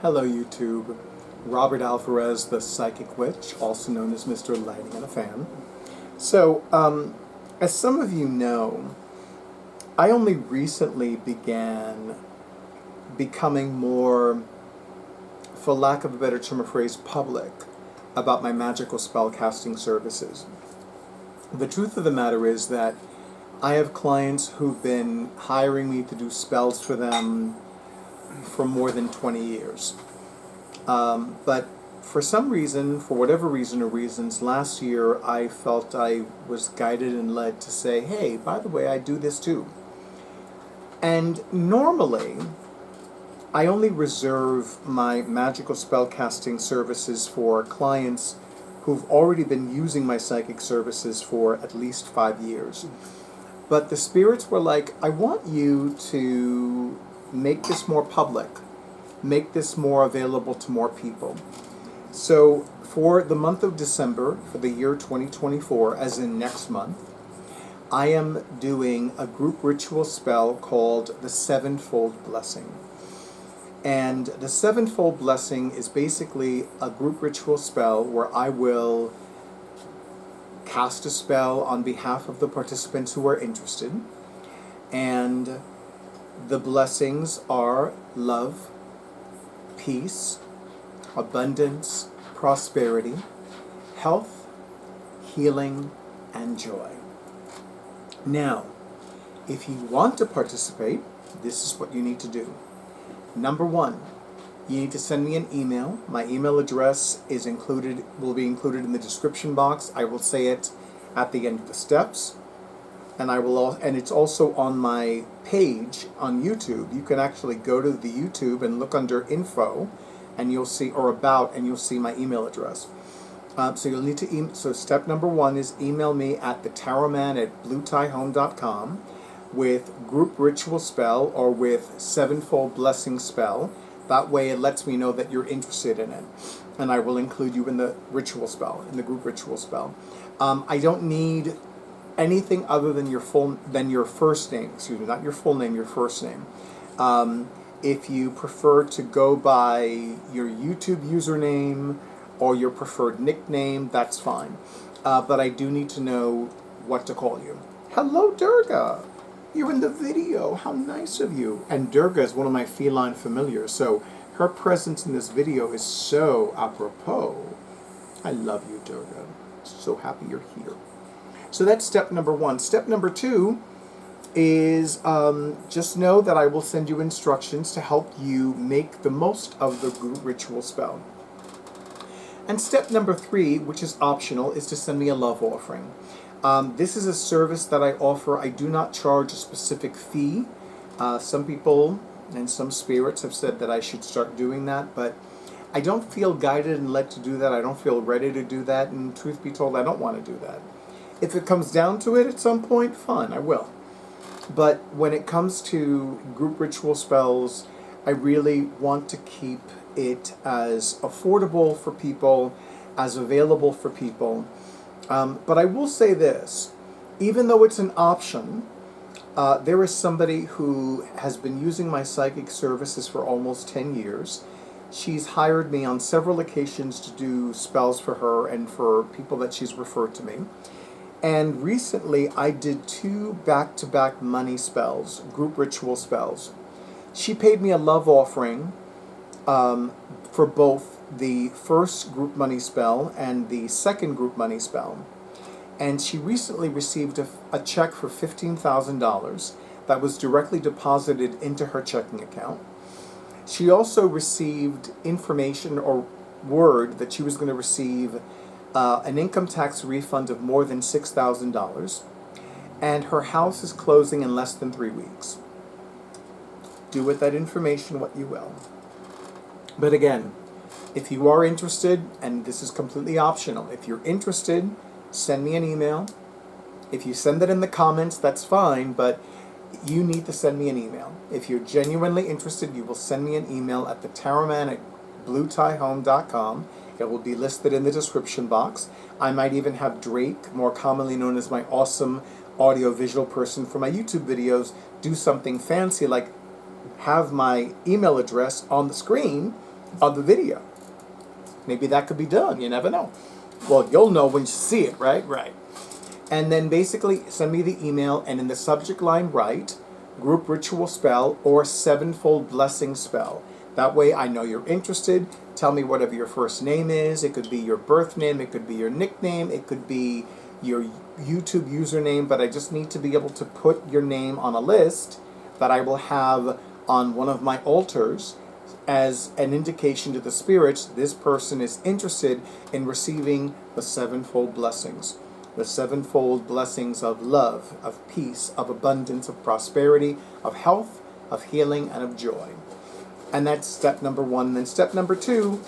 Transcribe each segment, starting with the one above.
Hello YouTube, Robert Alvarez, the Psychic Witch, also known as Mr. Lighting and a Fan. So, as some of you know, I only recently began becoming more, for lack of a better term or phrase, public about my magical spellcasting services. The truth of the matter is that I have clients who've been hiring me to do spells for them for more than 20 years. But for some reason, for whatever reason or reasons, last year I felt I was guided and led to say, hey, by the way, I do this too. And normally, I only reserve my magical spellcasting services for clients who've already been using my psychic services for at least 5 years. But the spirits were like, I want you to make this more public, make this more available to more people. So for the month of December, for the year 2024, as in next month, I am doing a group ritual spell called the Sevenfold Blessing. And the Sevenfold Blessing is basically a group ritual spell where I will cast a spell on behalf of the participants who are interested. And the blessings are love, peace, abundance, prosperity, health, healing, and joy. Now, if you want to participate, this is what you need to do. Number one, you need to send me an email. My email address will be included in the description box. I will say it at the end of the steps. And it's also on my page on YouTube. You can actually go to the YouTube and look under info, and you'll see, or about, and you'll see my email address. So you'll need to so step number one is email me at thetarotman@bluetiehome.com with group ritual spell or with sevenfold blessing spell. That way it lets me know that you're interested in it, and I will include you in the ritual spell, in the group ritual spell. I don't need anything other than your first name. Excuse me, not your full name, your first name. If you prefer to go by your YouTube username or your preferred nickname, that's fine. But I do need to know what to call you. Hello, Durga. You're in the video. How nice of you. And Durga is one of my feline familiars, so her presence in this video is so apropos. I love you, Durga. So happy you're here. So that's step number one. Step number two is just know that I will send you instructions to help you make the most of the group ritual spell. And step number three, which is optional, is to send me a love offering. This is a service that I offer. I do not charge a specific fee. Some people and some spirits have said that I should start doing that, but I don't feel guided and led to do that. I don't feel ready to do that, and truth be told, I don't want to do that. If it comes down to it at some point, fine, I will. But when it comes to group ritual spells, I really want to keep it as affordable for people, as available for people. But I will say this, even though it's an option, there is somebody who has been using my psychic services for almost 10 years. She's hired me on several occasions to do spells for her and for people that she's referred to me. And recently I did 2 back-to-back money spells, group ritual spells. She paid me a love offering for both the first group money spell and the second group money spell. And she recently received a check for $15,000 that was directly deposited into her checking account. She also received information or word that she was going to receive an income tax refund of more than $6,000, and her house is closing in less than 3 weeks. Do with that information what you will. But again, if you are interested, and this is completely optional, if you're interested, send me an email. If you send it in the comments, that's fine, but you need to send me an email. If you're genuinely interested, you will send me an email at thetarotman@bluetiehome.com. It will be listed in the description box. I might even have Drake, more commonly known as my awesome audio-visual person for my YouTube videos, do something fancy like have my email address on the screen of the video. Maybe that could be done. You never know. Well, you'll know when you see it, right? Right. And then basically send me the email, and in the subject line write group ritual spell or sevenfold blessing spell. That way I know you're interested. Tell me whatever your first name is. It could be your birth name. It could be your nickname. It could be your YouTube username. But I just need to be able to put your name on a list that I will have on one of my altars as an indication to the spirits this person is interested in receiving the sevenfold blessings. The sevenfold blessings of love, of peace, of abundance, of prosperity, of health, of healing, and of joy. And that's step number one. Then step number two,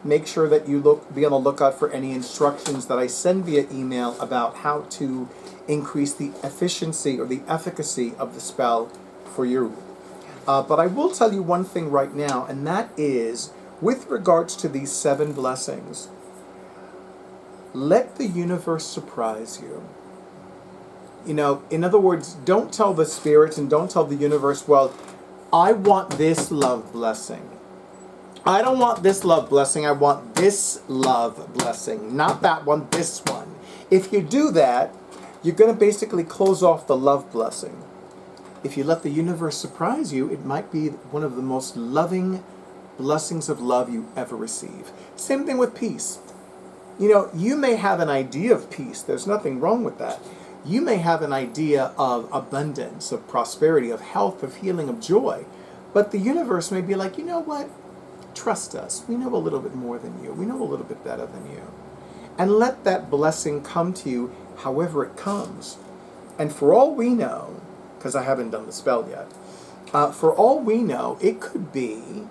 make sure that you be on the lookout for any instructions that I send via email about how to increase the efficiency or the efficacy of the spell for you. But I will tell you one thing right now, and that is, with regards to these 7 blessings, let the universe surprise you. You know, in other words, don't tell the spirits and don't tell the universe, well, I want this love blessing. I don't want this love blessing, I want this love blessing. Not that one, this one. If you do that, you're going to basically close off the love blessing. If you let the universe surprise you, it might be one of the most loving blessings of love you ever receive. Same thing with peace. You know, you may have an idea of peace. There's nothing wrong with that. You may have an idea of abundance, of prosperity, of health, of healing, of joy. But the universe may be like, you know what? Trust us. We know a little bit more than you. We know a little bit better than you. And let that blessing come to you however it comes. And for all we know, because I haven't done the spell yet, for all we know, it could be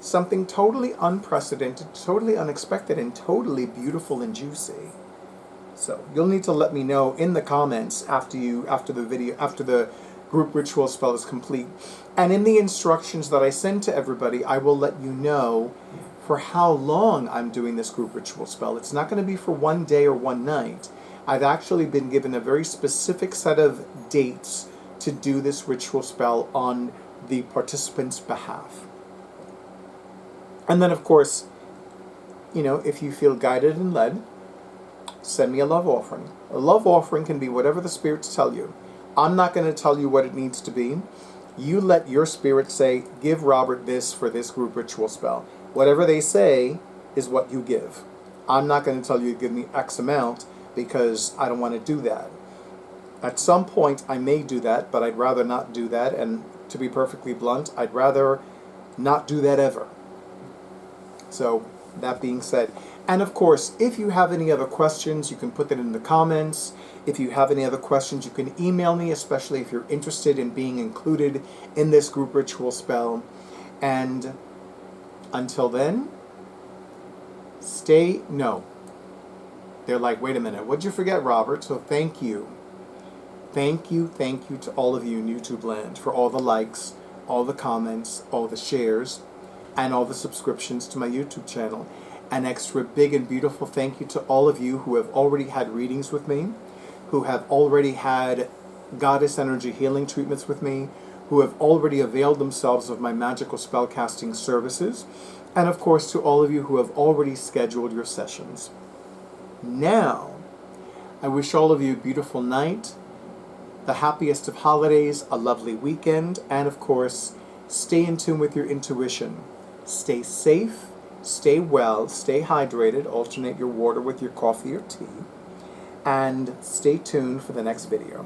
something totally unprecedented, totally unexpected, and totally beautiful and juicy. So you'll need to let me know in the comments after the group ritual spell is complete. And in the instructions that I send to everybody, I will let you know for how long I'm doing this group ritual spell. It's not going to be for one day or one night. I've actually been given a very specific set of dates to do this ritual spell on the participants' behalf. And then, of course, you know, if you feel guided and led, send me a love offering. A love offering can be whatever the spirits tell you. I'm not going to tell you what it needs to be. You let your spirit say, give Robert this for this group ritual spell. Whatever they say is what you give. I'm not going to tell you to give me X amount because I don't want to do that. At some point, I may do that, but I'd rather not do that. And to be perfectly blunt, I'd rather not do that ever. So, that being said, and of course, if you have any other questions, you can put that in the comments. If you have any other questions, you can email me, especially if you're interested in being included in this group ritual spell. And until then, they're like, wait a minute, what'd you forget, Robert? So thank you. Thank you to all of you in YouTube land for all the likes, all the comments, all the shares, and all the subscriptions to my YouTube channel. An extra big and beautiful thank you to all of you who have already had readings with me, who have already had goddess energy healing treatments with me, who have already availed themselves of my magical spellcasting services, and of course to all of you who have already scheduled your sessions. Now, I wish all of you a beautiful night, the happiest of holidays, a lovely weekend, and of course, stay in tune with your intuition. Stay safe, stay well, stay hydrated, alternate your water with your coffee or tea, and stay tuned for the next video.